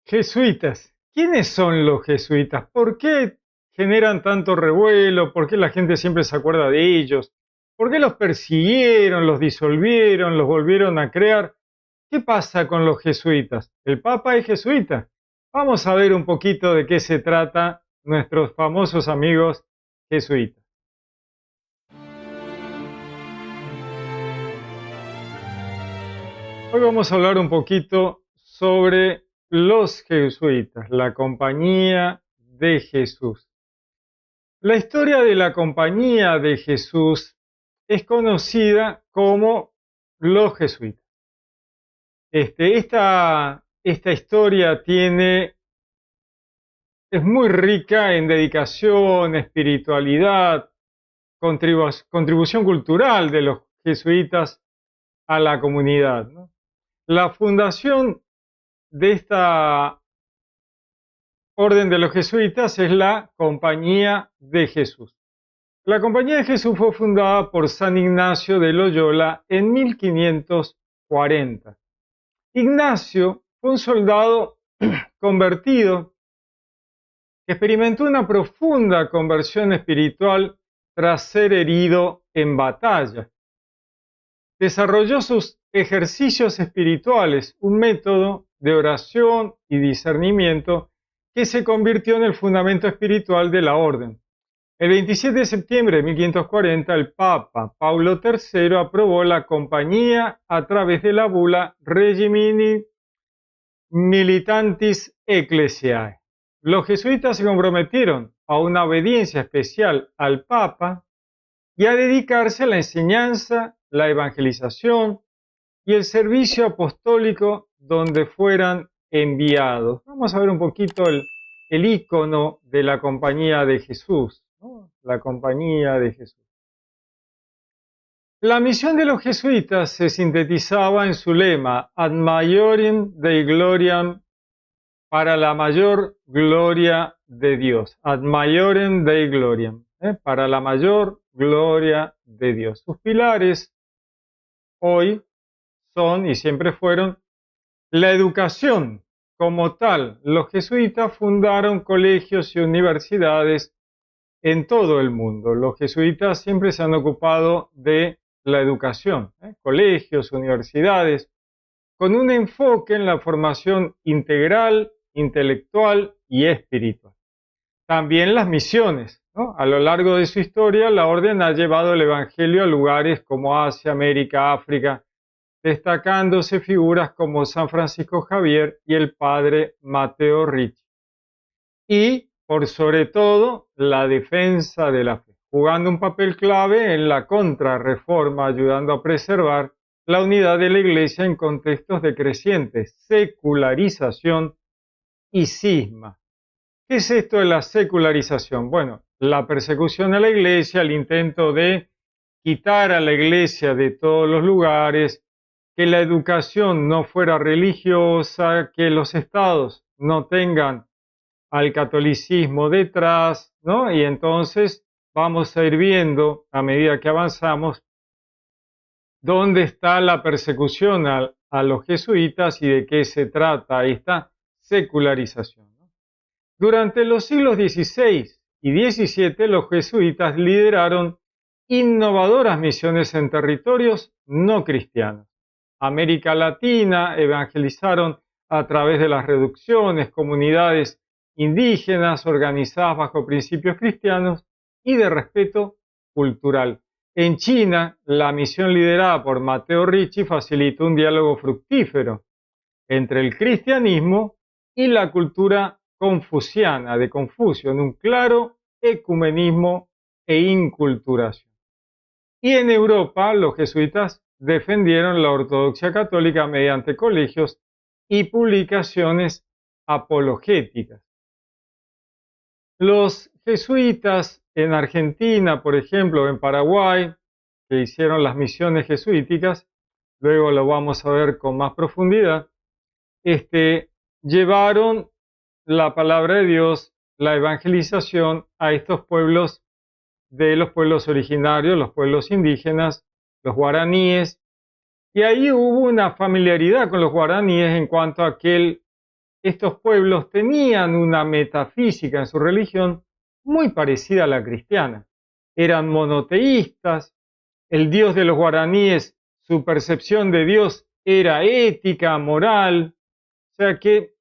Jesuitas. ¿Quiénes son los jesuitas? ¿Por qué generan tanto revuelo? ¿Por qué la gente siempre se acuerda de ellos? ¿Por qué los persiguieron, los disolvieron, los volvieron a crear? ¿Qué pasa con los jesuitas? El Papa es jesuita. Vamos a ver un poquito de qué se trata nuestros famosos amigos jesuitas. Hoy vamos a hablar un poquito sobre los jesuitas, la Compañía de Jesús. La historia de la Compañía de Jesús es conocida como los jesuitas. Esta historia es muy rica en dedicación, espiritualidad, contribución cultural de los jesuitas a la comunidad, ¿no? La fundación de esta orden de los jesuitas es la Compañía de Jesús. La Compañía de Jesús fue fundada por San Ignacio de Loyola en 1540. Ignacio fue un soldado convertido que experimentó una profunda conversión espiritual tras ser herido en batalla. Desarrolló sus ejercicios espirituales, un método de oración y discernimiento que se convirtió en el fundamento espiritual de la orden. El 27 de septiembre de 1540, el Papa Paulo III aprobó la Compañía a través de la bula Regimini Militantis Ecclesiae. Los jesuitas se comprometieron a una obediencia especial al Papa y a dedicarse a la enseñanza, la evangelización y el servicio apostólico donde fueran enviados. Vamos a ver un poquito el icono de la Compañía de Jesús, ¿no? La Compañía de Jesús. La misión de los jesuitas se sintetizaba en su lema Ad Maiorem Dei Gloriam, para la mayor gloria de Dios. Ad Maiorem Dei Gloriam, para la mayor gloria de Dios. Sus pilares hoy son y siempre fueron la educación como tal. Los jesuitas fundaron colegios y universidades en todo el mundo. Los jesuitas siempre se han ocupado de la educación, colegios, universidades, con un enfoque en la formación integral, intelectual y espiritual. También las misiones, ¿no? A lo largo de su historia, la orden ha llevado el Evangelio a lugares como Asia, América, África, destacándose figuras como San Francisco Javier y el padre Mateo Ricci. Y, por sobre todo, la defensa de la fe, jugando un papel clave en la contrarreforma, ayudando a preservar la unidad de la Iglesia en contextos de creciente secularización y cisma. ¿Qué es esto de la secularización? Bueno, la persecución a la Iglesia, el intento de quitar a la Iglesia de todos los lugares, que la educación no fuera religiosa, que los estados no tengan al catolicismo detrás, ¿no? Y entonces vamos a ir viendo a medida que avanzamos dónde está la persecución a los jesuitas y de qué se trata esta secularización, ¿no? Durante los siglos XVI y XVII, los jesuitas lideraron innovadoras misiones en territorios no cristianos. América Latina evangelizaron a través de las reducciones, comunidades indígenas organizadas bajo principios cristianos y de respeto cultural. En China, la misión liderada por Mateo Ricci facilitó un diálogo fructífero entre el cristianismo y la cultura confuciana de Confucio, en un claro ecumenismo e inculturación. Y en Europa, los jesuitas defendieron la ortodoxia católica mediante colegios y publicaciones apologéticas. Los jesuitas en Argentina, por ejemplo, en Paraguay, que hicieron las misiones jesuíticas, luego lo vamos a ver con más profundidad, llevaron la palabra de Dios, la evangelización a estos pueblos de los pueblos originarios, los pueblos indígenas, los guaraníes, y ahí hubo una familiaridad con los guaraníes en cuanto a que estos pueblos tenían una metafísica en su religión muy parecida a la cristiana. Eran monoteístas, el Dios de los guaraníes, su percepción de Dios era ética, moral, o sea que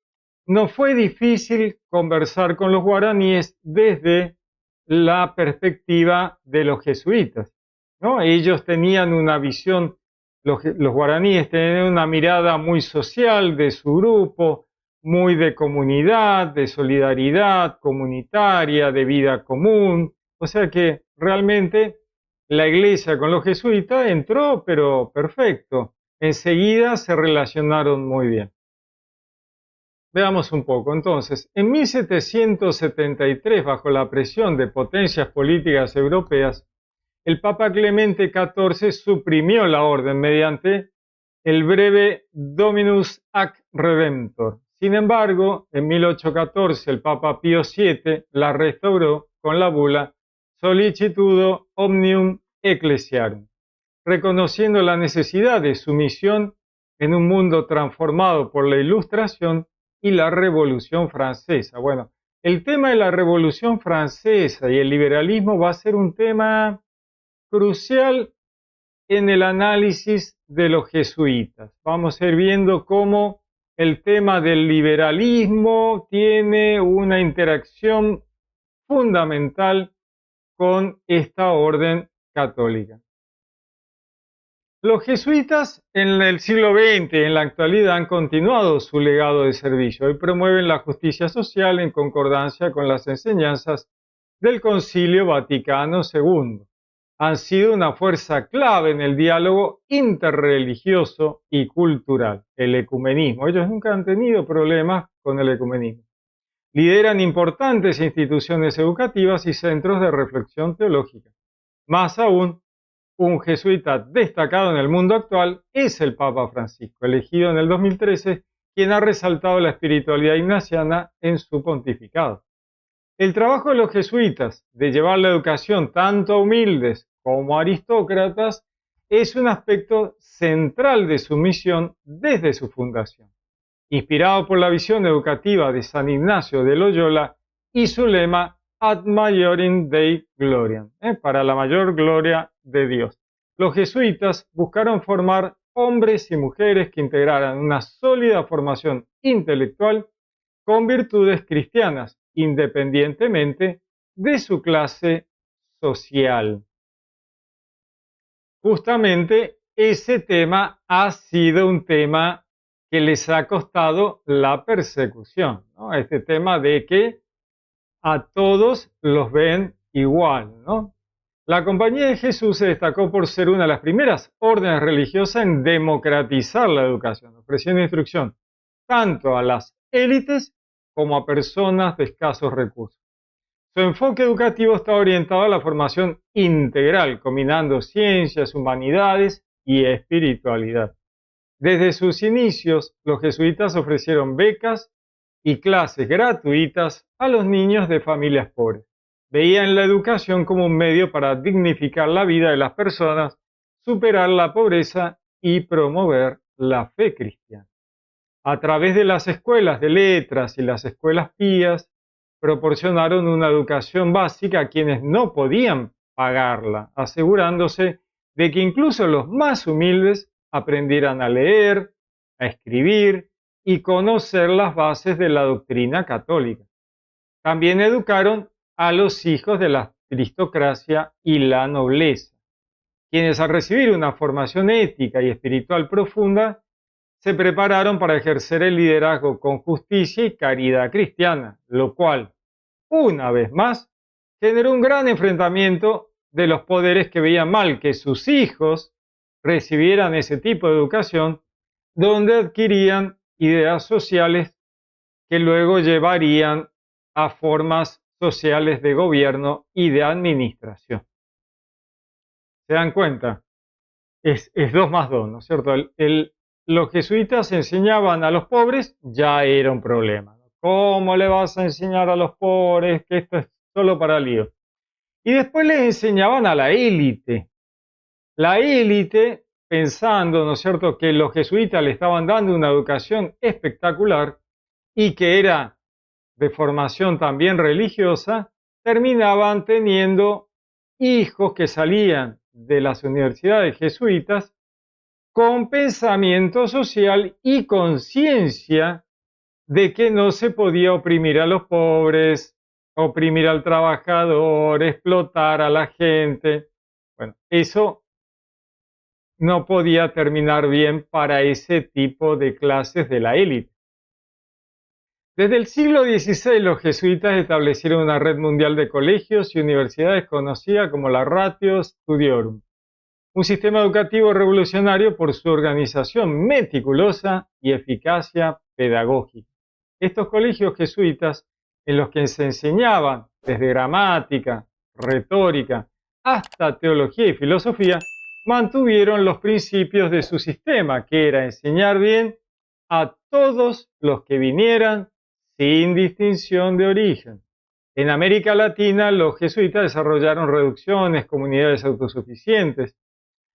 no fue difícil conversar con los guaraníes desde la perspectiva de los jesuitas, ¿no? Ellos tenían una visión, los guaraníes tenían una mirada muy social de su grupo, muy de comunidad, de solidaridad comunitaria, de vida común. O sea que realmente la iglesia con los jesuitas entró, pero perfecto. Enseguida se relacionaron muy bien. Veamos un poco. Entonces, en 1773, bajo la presión de potencias políticas europeas, el Papa Clemente XIV suprimió la orden mediante el breve Dominus ac Redemptor. Sin embargo, en 1814 el Papa Pío VII la restauró con la bula Solicitudo Omnium Ecclesiarum, reconociendo la necesidad de sumisión en un mundo transformado por la Ilustración y la Revolución Francesa. Bueno, el tema de la Revolución Francesa y el liberalismo va a ser un tema crucial en el análisis de los jesuitas. Vamos a ir viendo cómo el tema del liberalismo tiene una interacción fundamental con esta orden católica. Los jesuitas en el siglo XX y en la actualidad han continuado su legado de servicio y promueven la justicia social en concordancia con las enseñanzas del Concilio Vaticano II. Han sido una fuerza clave en el diálogo interreligioso y cultural, el ecumenismo. Ellos nunca han tenido problemas con el ecumenismo. Lideran importantes instituciones educativas y centros de reflexión teológica. Más aún, un jesuita destacado en el mundo actual es el Papa Francisco, elegido en el 2013, quien ha resaltado la espiritualidad ignaciana en su pontificado. El trabajo de los jesuitas de llevar la educación tanto a humildes como a aristócratas es un aspecto central de su misión desde su fundación. Inspirado por la visión educativa de San Ignacio de Loyola y su lema Ad Maiorem Dei Gloriam, para la mayor gloria de Dios. Los jesuitas buscaron formar hombres y mujeres que integraran una sólida formación intelectual con virtudes cristianas, independientemente de su clase social. Justamente ese tema ha sido un tema que les ha costado la persecución, ¿no? Este tema de que a todos los ven igual, ¿no? La Compañía de Jesús se destacó por ser una de las primeras órdenes religiosas en democratizar la educación, ofreciendo instrucción tanto a las élites como a personas de escasos recursos. Su enfoque educativo está orientado a la formación integral, combinando ciencias, humanidades y espiritualidad. Desde sus inicios, los jesuitas ofrecieron becas y clases gratuitas a los niños de familias pobres. Veían la educación como un medio para dignificar la vida de las personas, superar la pobreza y promover la fe cristiana. A través de las escuelas de letras y las escuelas pías, proporcionaron una educación básica a quienes no podían pagarla, asegurándose de que incluso los más humildes aprendieran a leer, a escribir y conocer las bases de la doctrina católica. También educaron a los hijos de la aristocracia y la nobleza, quienes al recibir una formación ética y espiritual profunda, se prepararon para ejercer el liderazgo con justicia y caridad cristiana, lo cual, una vez más, generó un gran enfrentamiento de los poderes que veían mal que sus hijos recibieran ese tipo de educación, donde adquirían ideas sociales que luego llevarían a formas sociales de gobierno y de administración. ¿Se dan cuenta? Es 2 más 2, ¿no es cierto? Los jesuitas enseñaban a los pobres, ya era un problema. ¿Cómo le vas a enseñar a los pobres que esto es solo para lío? Y después les enseñaban a la élite. La élite, pensando, ¿no es cierto?, que los jesuitas le estaban dando una educación espectacular, y que era de formación también religiosa, terminaban teniendo hijos que salían de las universidades jesuitas con pensamiento social y conciencia de que no se podía oprimir a los pobres, oprimir al trabajador, explotar a la gente. Bueno, eso no podía terminar bien para ese tipo de clases de la élite. Desde el siglo XVI los jesuitas establecieron una red mundial de colegios y universidades conocida como la Ratio Studiorum, un sistema educativo revolucionario por su organización meticulosa y eficacia pedagógica. Estos colegios jesuitas, en los que se enseñaban desde gramática, retórica, hasta teología y filosofía, mantuvieron los principios de su sistema, que era enseñar bien a todos los que vinieran sin distinción de origen. En América Latina, los jesuitas desarrollaron reducciones, comunidades autosuficientes.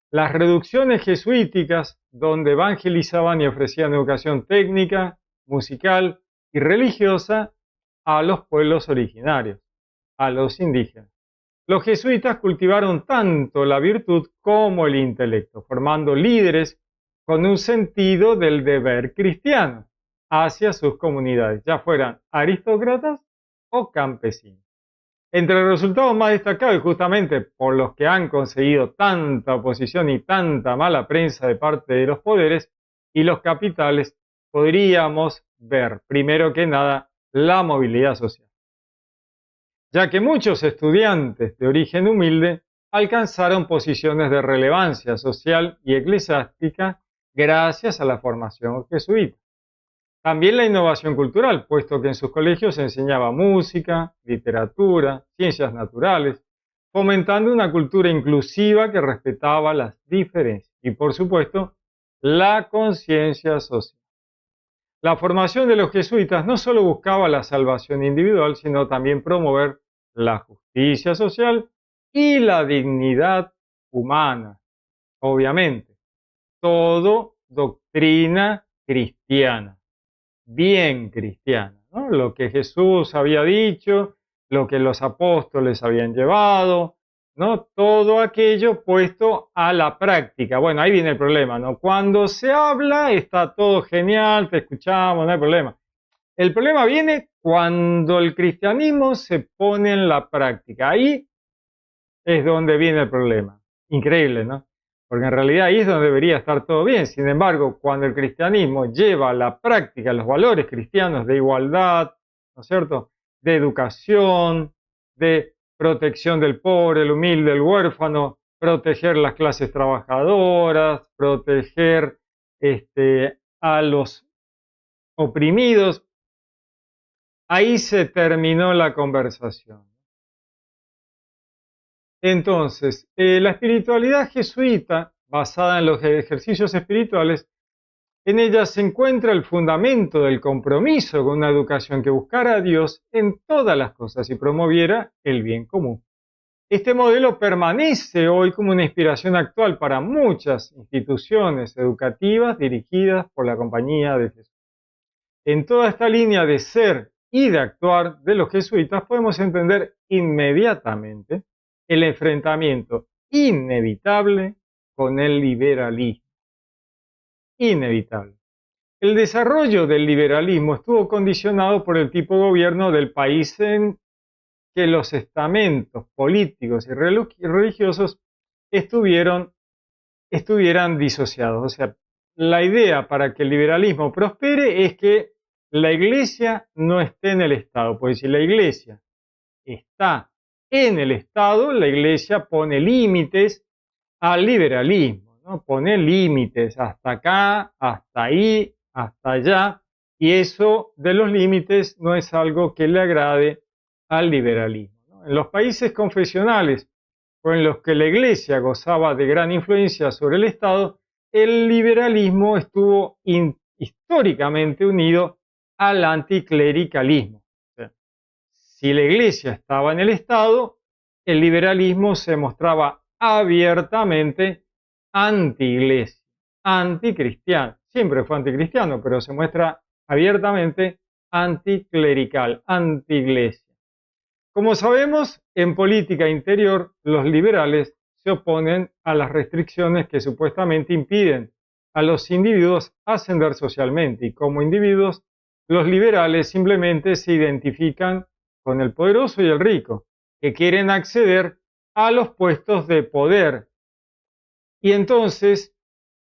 Las reducciones jesuíticas, donde evangelizaban y ofrecían educación técnica, musical y religiosa a los pueblos originarios, a los indígenas. Los jesuitas cultivaron tanto la virtud como el intelecto, formando líderes con un sentido del deber cristiano hacia sus comunidades, ya fueran aristócratas o campesinos. Entre los resultados más destacados, y justamente por los que han conseguido tanta oposición y tanta mala prensa de parte de los poderes y los capitales, podríamos ver, primero que nada, la movilidad social, ya que muchos estudiantes de origen humilde alcanzaron posiciones de relevancia social y eclesiástica gracias a la formación jesuita. También la innovación cultural, puesto que en sus colegios se enseñaba música, literatura, ciencias naturales, fomentando una cultura inclusiva que respetaba las diferencias y, por supuesto, la conciencia social. La formación de los jesuitas no solo buscaba la salvación individual, sino también promover la justicia social y la dignidad humana. Obviamente, todo doctrina cristiana, bien cristiana, ¿no? Lo que Jesús había dicho, lo que los apóstoles habían llevado, ¿no? Todo aquello puesto a la práctica. Bueno, ahí viene el problema, ¿no? Cuando se habla está todo genial, te escuchamos, no hay problema. El problema viene cuando el cristianismo se pone en la práctica. Ahí es donde viene el problema. Increíble, ¿no? Porque en realidad ahí es donde debería estar todo bien. Sin embargo, cuando el cristianismo lleva a la práctica los valores cristianos de igualdad, ¿no es cierto?, de educación, de protección del pobre, el humilde, el huérfano, proteger las clases trabajadoras, proteger a los oprimidos, ahí se terminó la conversación. Entonces, la espiritualidad jesuita, basada en los ejercicios espirituales, en ella se encuentra el fundamento del compromiso con una educación que buscara a Dios en todas las cosas y promoviera el bien común. Este modelo permanece hoy como una inspiración actual para muchas instituciones educativas dirigidas por la Compañía de Jesús. En toda esta línea de ser y de actuar de los jesuitas podemos entender inmediatamente el enfrentamiento inevitable con el liberalismo. Inevitable. El desarrollo del liberalismo estuvo condicionado por el tipo de gobierno del país en que los estamentos políticos y religiosos estuvieran disociados. O sea, la idea para que el liberalismo prospere es que la iglesia no esté en el Estado, porque si la iglesia está en el Estado, la iglesia pone límites al liberalismo, ¿no? Pone límites hasta acá, hasta ahí, hasta allá, y eso de los límites no es algo que le agrade al liberalismo, ¿no? En los países confesionales o en los que la iglesia gozaba de gran influencia sobre el Estado, el liberalismo estuvo históricamente unido al anticlericalismo. O sea, si la iglesia estaba en el Estado, el liberalismo se mostraba abiertamente anti-iglesia, anticristiano. Siempre fue anticristiano, pero se muestra abiertamente anticlerical, antiiglesia. Como sabemos, en política interior, los liberales se oponen a las restricciones que supuestamente impiden a los individuos ascender socialmente, y como individuos, los liberales simplemente se identifican con el poderoso y el rico, que quieren acceder a los puestos de poder. Y entonces,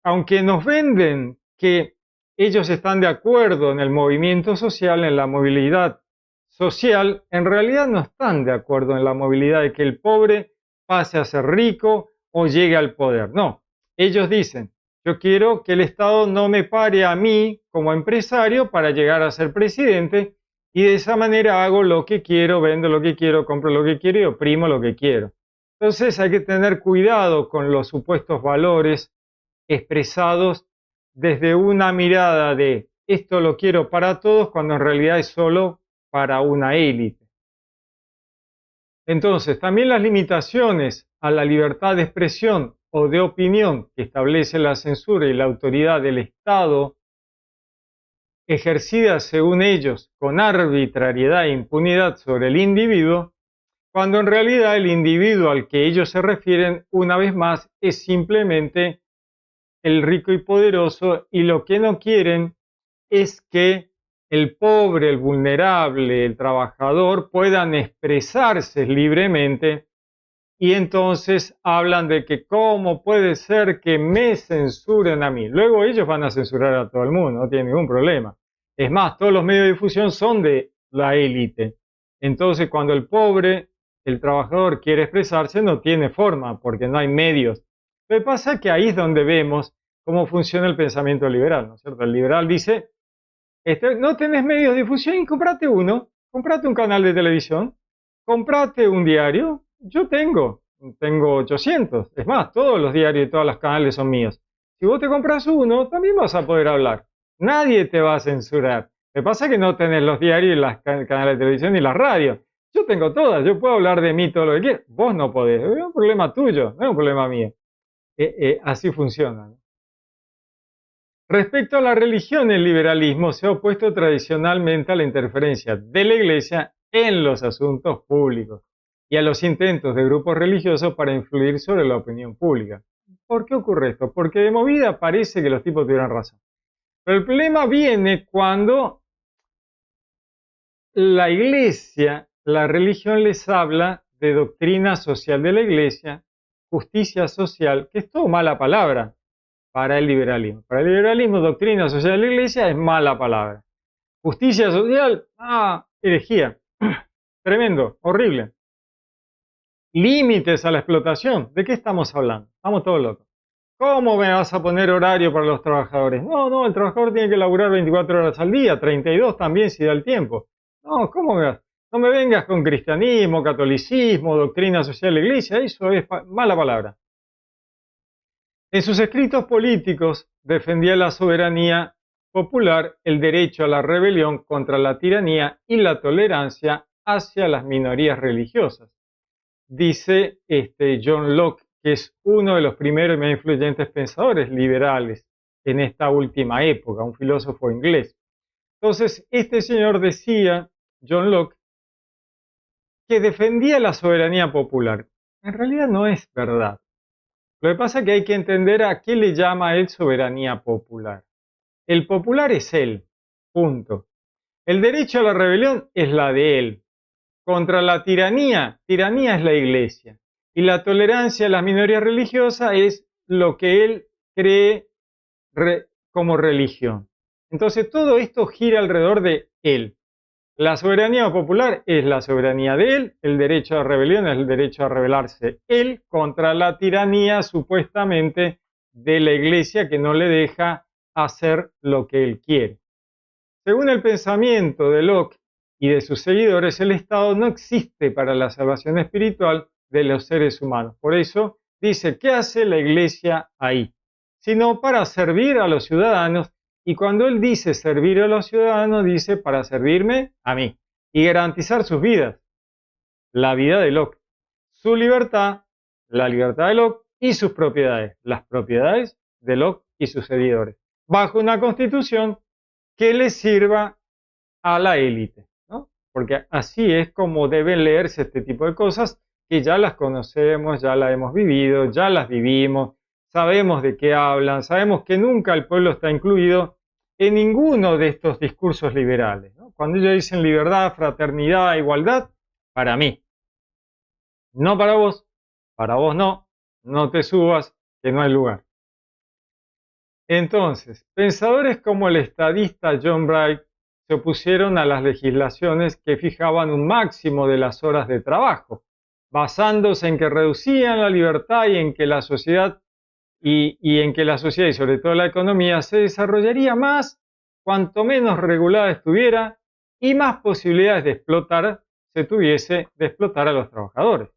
aunque nos venden que ellos están de acuerdo en el movimiento social, en la movilidad social, en realidad no están de acuerdo en la movilidad de que el pobre pase a ser rico o llegue al poder. No, ellos dicen, yo quiero que el Estado no me pare a mí como empresario para llegar a ser presidente, y de esa manera hago lo que quiero, vendo lo que quiero, compro lo que quiero y oprimo lo que quiero. Entonces hay que tener cuidado con los supuestos valores expresados desde una mirada de esto lo quiero para todos, cuando en realidad es solo para una élite. Entonces, también las limitaciones a la libertad de expresión o de opinión que establece la censura y la autoridad del Estado, ejercidas según ellos con arbitrariedad e impunidad sobre el individuo, cuando en realidad el individuo al que ellos se refieren, una vez más, es simplemente el rico y poderoso, y lo que no quieren es que el pobre, el vulnerable, el trabajador puedan expresarse libremente, y entonces hablan de que cómo puede ser que me censuren a mí. Luego ellos van a censurar a todo el mundo, no tienen ningún problema. Es más, todos los medios de difusión son de la élite. Entonces cuando el pobre, el trabajador quiere expresarse, no tiene forma porque no hay medios. Lo que pasa es que ahí es donde vemos cómo funciona el pensamiento liberal, ¿no es cierto? El liberal dice, no tenés medios de difusión y comprate uno, comprate un canal de televisión, comprate un diario. Yo tengo 800, es más, todos los diarios y todos los canales son míos. Si vos te compras uno, también vas a poder hablar. Nadie te va a censurar. Lo que pasa es que no tenés los diarios y los canales de televisión y la radio. Yo tengo todas, yo puedo hablar de mí todo lo que quiera. Vos no podés, es un problema tuyo, no es un problema mío. Así funciona, ¿no? Respecto a la religión, el liberalismo se ha opuesto tradicionalmente a la interferencia de la Iglesia en los asuntos públicos y a los intentos de grupos religiosos para influir sobre la opinión pública. ¿Por qué ocurre esto? Porque de movida parece que los tipos tuvieran razón. Pero el problema viene cuando la Iglesia, la religión les habla de doctrina social de la Iglesia, justicia social, que es todo mala palabra para el liberalismo. Para el liberalismo, doctrina social de la Iglesia es mala palabra. Justicia social, herejía. Tremendo, horrible. Límites a la explotación. ¿De qué estamos hablando? Estamos todos locos. ¿Cómo me vas a poner horario para los trabajadores? No, el trabajador tiene que laburar 24 horas al día, 32 también si da el tiempo. No, ¿cómo me vas? No me vengas con cristianismo, catolicismo, doctrina social de la Iglesia, eso es mala palabra. En sus escritos políticos defendía la soberanía popular, el derecho a la rebelión contra la tiranía y la tolerancia hacia las minorías religiosas. Dice John Locke, que es uno de los primeros y más influyentes pensadores liberales en esta última época, un filósofo inglés. Entonces, este señor decía, John Locke, que defendía la soberanía popular. En realidad no es verdad. Lo que pasa es que hay que entender a qué le llama él soberanía popular. El popular es él, punto. El derecho a la rebelión es la de él. Contra la tiranía, tiranía es la Iglesia. Y la tolerancia a las minorías religiosas es lo que él cree como religión. Entonces todo esto gira alrededor de él. La soberanía popular es la soberanía de él, el derecho a rebelión es el derecho a rebelarse él contra la tiranía supuestamente de la Iglesia que no le deja hacer lo que él quiere. Según el pensamiento de Locke y de sus seguidores, el Estado no existe para la salvación espiritual de los seres humanos. Por eso dice, ¿qué hace la Iglesia ahí? Sino para servir a los ciudadanos. Y cuando él dice servir a los ciudadanos, dice para servirme a mí y garantizar sus vidas, la vida de Locke, su libertad, la libertad de Locke y sus propiedades, las propiedades de Locke y sus seguidores, bajo una constitución que les sirva a la élite, ¿no? Porque así es como deben leerse este tipo de cosas, que ya las conocemos, ya las hemos vivido, ya las vivimos, sabemos de qué hablan, sabemos que nunca el pueblo está incluido en ninguno de estos discursos liberales, ¿no? Cuando ellos dicen libertad, fraternidad, igualdad, para mí, no para vos no, no te subas, que no hay lugar. Entonces, pensadores como el estadista John Bright se opusieron a las legislaciones que fijaban un máximo de las horas de trabajo, basándose en que reducían la libertad y en que la sociedad y sobre todo la economía se desarrollaría más cuanto menos regulada estuviera y más posibilidades de explotar se tuviese de explotar a los trabajadores.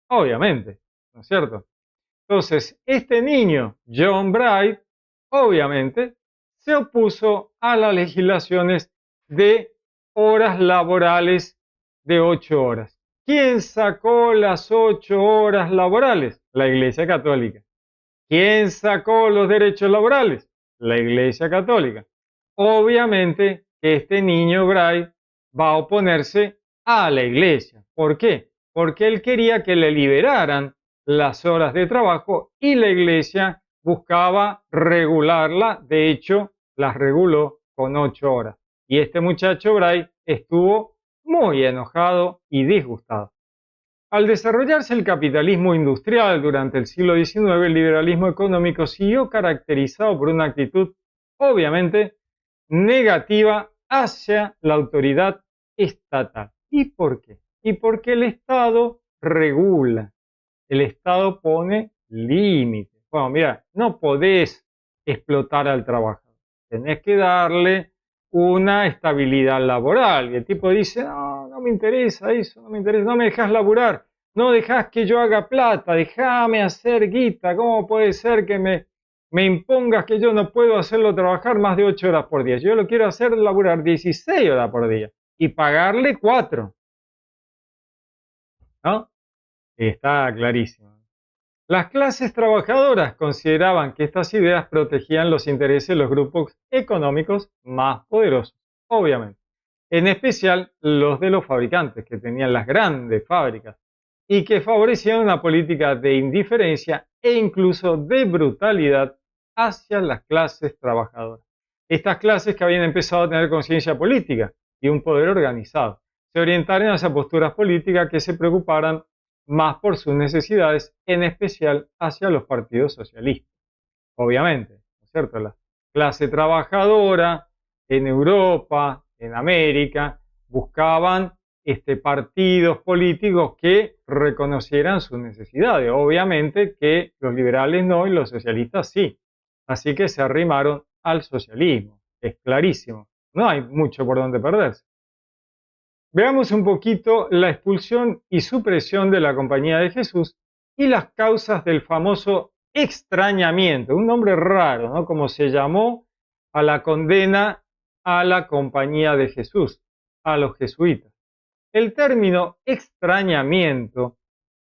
Obviamente, ¿no es cierto? Entonces, este niño, John Bright, obviamente, se opuso a las legislaciones de horas laborales de 8 horas. ¿Quién sacó las 8 horas laborales? La Iglesia Católica. ¿Quién sacó los derechos laborales? La Iglesia Católica. Obviamente, este niño Bright va a oponerse a la Iglesia. ¿Por qué? Porque él quería que le liberaran las horas de trabajo y la Iglesia buscaba regularla. De hecho, las reguló con 8 horas. Y este muchacho Bright estuvo muy enojado y disgustado. Al desarrollarse el capitalismo industrial durante el siglo XIX, el liberalismo económico siguió caracterizado por una actitud, obviamente, negativa hacia la autoridad estatal. ¿Y por qué? Y porque el Estado regula, el Estado pone límites. Bueno, mira, no podés explotar al trabajador, tenés que darle una estabilidad laboral. Y el tipo dice, no, no me interesa eso, no me interesa, no me dejas laburar, no dejas que yo haga plata, déjame hacer guita, ¿cómo puede ser que me impongas que yo no puedo hacerlo trabajar más de 8 horas por día? Yo lo quiero hacer laburar 16 horas por día y pagarle 4, ¿no? Está clarísimo. Las clases trabajadoras consideraban que estas ideas protegían los intereses de los grupos económicos más poderosos, obviamente, en especial los de los fabricantes, que tenían las grandes fábricas, y que favorecían una política de indiferencia e incluso de brutalidad hacia las clases trabajadoras. Estas clases que habían empezado a tener conciencia política y un poder organizado, se orientaron hacia posturas políticas que se preocuparan más por sus necesidades, en especial hacia los partidos socialistas. Obviamente, ¿no es cierto? La clase trabajadora en Europa, en América, buscaban partidos políticos que reconocieran sus necesidades. Obviamente que los liberales no y los socialistas sí. Así que se arrimaron al socialismo. Es clarísimo. No hay mucho por donde perderse. Veamos un poquito la expulsión y supresión de la Compañía de Jesús y las causas del famoso extrañamiento, un nombre raro, ¿no? Como se llamó a la condena a la Compañía de Jesús, a los jesuitas. El término extrañamiento,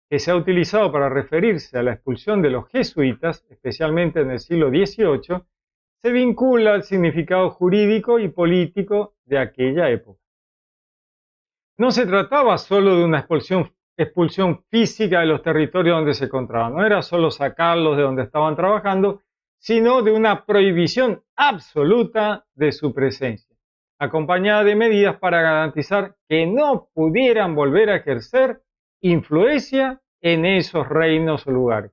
que se ha utilizado para referirse a la expulsión de los jesuitas, especialmente en el siglo XVIII, se vincula al significado jurídico y político de aquella época. No se trataba solo de una expulsión física de los territorios donde se encontraban, no era solo sacarlos de donde estaban trabajando, sino de una prohibición absoluta de su presencia, acompañada de medidas para garantizar que no pudieran volver a ejercer influencia en esos reinos o lugares.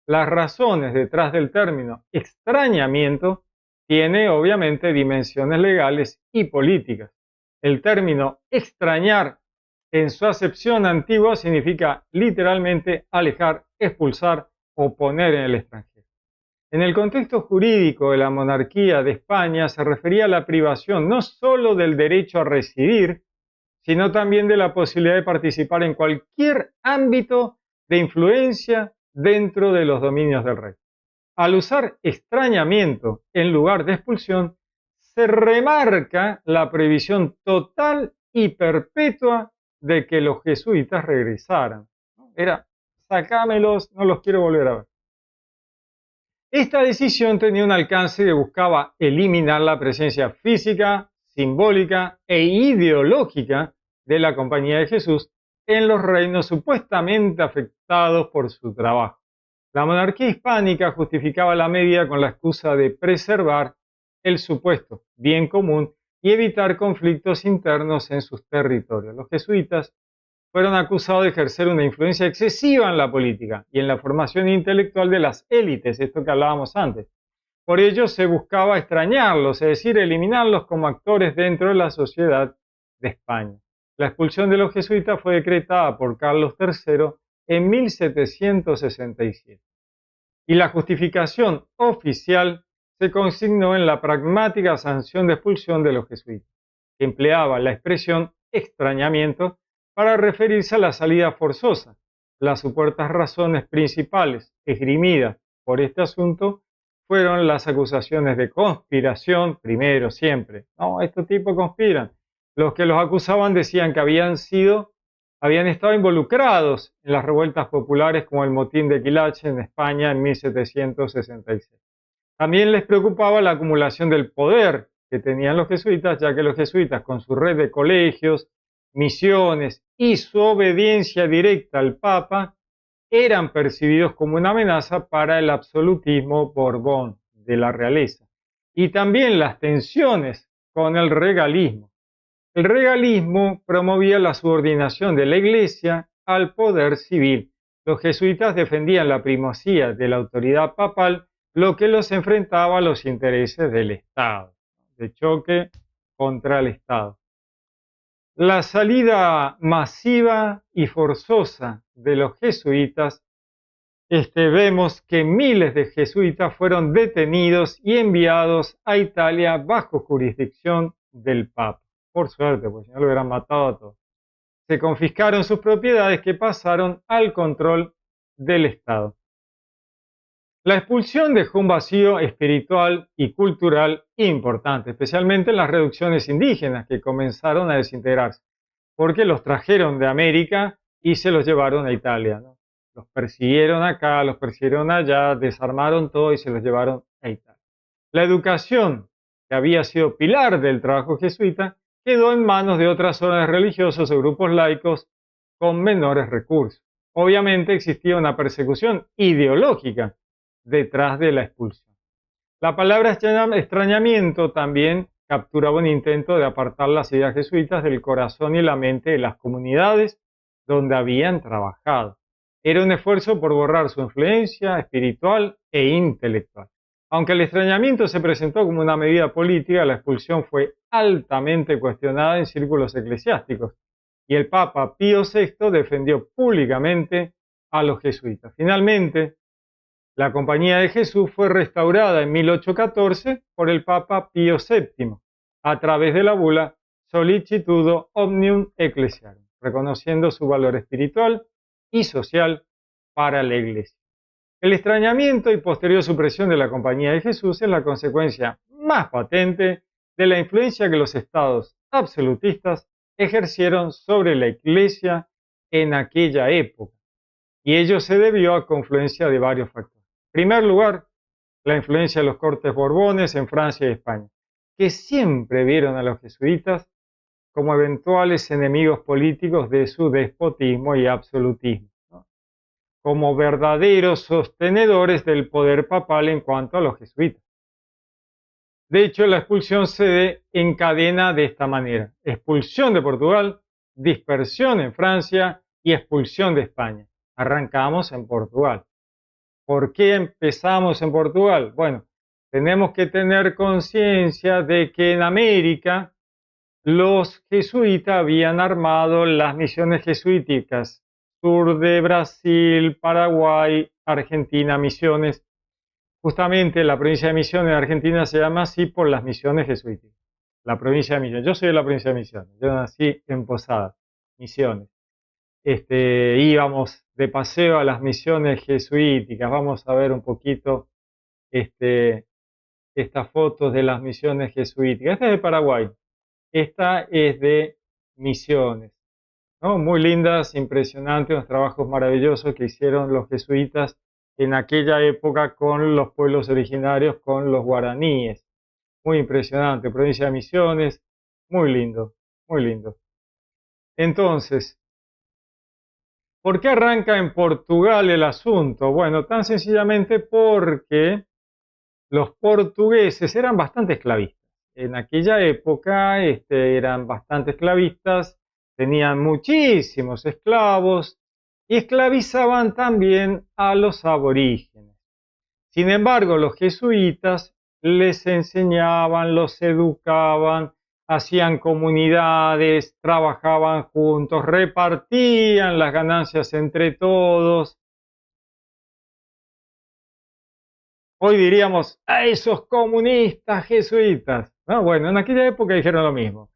Las razones detrás del término extrañamiento tiene obviamente dimensiones legales y políticas. El término extrañar en su acepción antigua significa literalmente alejar, expulsar o poner en el extranjero. En el contexto jurídico de la monarquía de España se refería a la privación no solo del derecho a residir, sino también de la posibilidad de participar en cualquier ámbito de influencia dentro de los dominios del rey. Al usar extrañamiento en lugar de expulsión, se remarca la prohibición total y perpetua de que los jesuitas regresaran. Era, sacámelos, no los quiero volver a ver. Esta decisión tenía un alcance que buscaba eliminar la presencia física, simbólica e ideológica de la Compañía de Jesús en los reinos supuestamente afectados por su trabajo. La monarquía hispánica justificaba la medida con la excusa de preservar el supuesto bien común y evitar conflictos internos en sus territorios. Los jesuitas fueron acusados de ejercer una influencia excesiva en la política y en la formación intelectual de las élites, esto que hablábamos antes. Por ello se buscaba extrañarlos, es decir, eliminarlos como actores dentro de la sociedad de España. La expulsión de los jesuitas fue decretada por Carlos III en 1767 y la justificación oficial se consignó en la pragmática sanción de expulsión de los jesuitas, que empleaba la expresión extrañamiento para referirse a la salida forzosa. Las supuestas razones principales esgrimidas por este asunto fueron las acusaciones de conspiración, primero siempre. No, estos tipos conspiran. Los que los acusaban decían que habían estado involucrados en las revueltas populares como el motín de Quilache en España en 1766. También les preocupaba la acumulación del poder que tenían los jesuitas, ya que los jesuitas, con su red de colegios, misiones y su obediencia directa al Papa, eran percibidos como una amenaza para el absolutismo Borbón de la realeza. Y también las tensiones con el regalismo. El regalismo promovía la subordinación de la Iglesia al poder civil. Los jesuitas defendían la primacía de la autoridad papal, lo que los enfrentaba a los intereses del Estado, de choque contra el Estado. La salida masiva y forzosa de los jesuitas, vemos que miles de jesuitas fueron detenidos y enviados a Italia bajo jurisdicción del Papa. Por suerte, porque si no lo hubieran matado a todos. Se confiscaron sus propiedades que pasaron al control del Estado. La expulsión dejó un vacío espiritual y cultural importante, especialmente en las reducciones indígenas que comenzaron a desintegrarse, porque los trajeron de América y se los llevaron a Italia, ¿no? Los persiguieron acá, los persiguieron allá, desarmaron todo y se los llevaron a Italia. La educación, que había sido pilar del trabajo jesuita, quedó en manos de otras órdenes religiosas o grupos laicos con menores recursos. Obviamente existía una persecución ideológica detrás de la expulsión. La palabra extrañamiento también capturaba un intento de apartar las ideas jesuitas del corazón y la mente de las comunidades donde habían trabajado. Era un esfuerzo por borrar su influencia espiritual e intelectual. Aunque el extrañamiento se presentó como una medida política, la expulsión fue altamente cuestionada en círculos eclesiásticos y el Papa Pío VI defendió públicamente a los jesuitas. Finalmente, la Compañía de Jesús fue restaurada en 1814 por el Papa Pío VII a través de la bula Solicitudo Omnium Ecclesiarum, reconociendo su valor espiritual y social para la Iglesia. El extrañamiento y posterior supresión de la Compañía de Jesús es la consecuencia más patente de la influencia que los estados absolutistas ejercieron sobre la Iglesia en aquella época, y ello se debió a confluencia de varios factores. En primer lugar, la influencia de los cortes borbones en Francia y España, que siempre vieron a los jesuitas como eventuales enemigos políticos de su despotismo y absolutismo, ¿no? Como verdaderos sostenedores del poder papal en cuanto a los jesuitas. De hecho, la expulsión se encadena de esta manera: expulsión de Portugal, dispersión en Francia y expulsión de España. Arrancamos en Portugal. ¿Por qué empezamos en Portugal? Bueno, tenemos que tener conciencia de que en América los jesuitas habían armado las misiones jesuíticas, sur de Brasil, Paraguay, Argentina, Misiones. Justamente la provincia de Misiones de Argentina se llama así por las misiones jesuíticas. La provincia de Misiones. Yo soy de la provincia de Misiones. Yo nací en Posadas, Misiones. Íbamos de paseo a las misiones jesuíticas. Vamos a ver un poquito estas fotos de las misiones jesuíticas. Esta es de Paraguay. Esta es de Misiones, ¿no? Muy lindas, impresionantes, unos trabajos maravillosos que hicieron los jesuitas en aquella época con los pueblos originarios, con los guaraníes. Muy impresionante, provincia de Misiones, Muy lindo, muy lindo. Entonces, ¿por qué arranca en Portugal el asunto? Bueno, tan sencillamente porque los portugueses eran bastante esclavistas. En aquella época eran bastante esclavistas, tenían muchísimos esclavos y esclavizaban también a los aborígenes. Sin embargo, los jesuitas les enseñaban, los educaban, hacían comunidades, trabajaban juntos, repartían las ganancias entre todos. Hoy diríamos, a esos comunistas jesuitas. No, bueno, en aquella época dijeron lo mismo.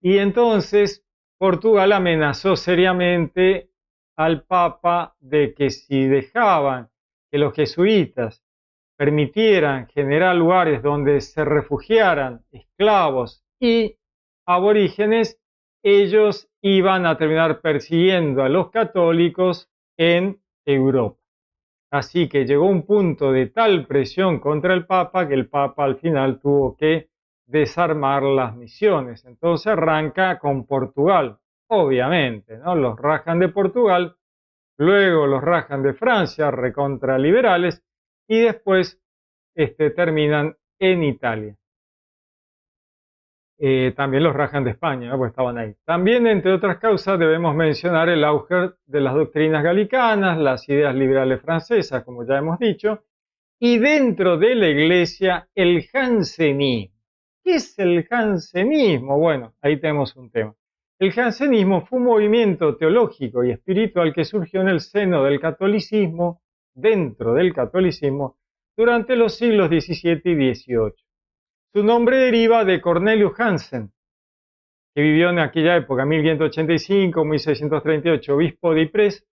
Y entonces Portugal amenazó seriamente al Papa de que si dejaban que los jesuitas permitieran generar lugares donde se refugiaran esclavos y aborígenes, ellos iban a terminar persiguiendo a los católicos en Europa. Así que llegó un punto de tal presión contra el Papa que el Papa al final tuvo que desarmar las misiones. Entonces arranca con Portugal, obviamente, ¿no? Los rajan de Portugal, luego los rajan de Francia, recontraliberales, y después terminan en Italia. También los rajan de España, ¿no? Pues estaban ahí. También, entre otras causas, debemos mencionar el auge de las doctrinas galicanas, las ideas liberales francesas, como ya hemos dicho, y dentro de la iglesia el jansenismo. ¿Qué es el jansenismo? Bueno, ahí tenemos un tema. El jansenismo fue un movimiento teológico y espiritual que surgió en el seno del catolicismo, dentro del catolicismo, durante los siglos XVII y XVIII. Su nombre deriva de Cornelius Hansen, que vivió en aquella época, 1585-1638, obispo de Ypres,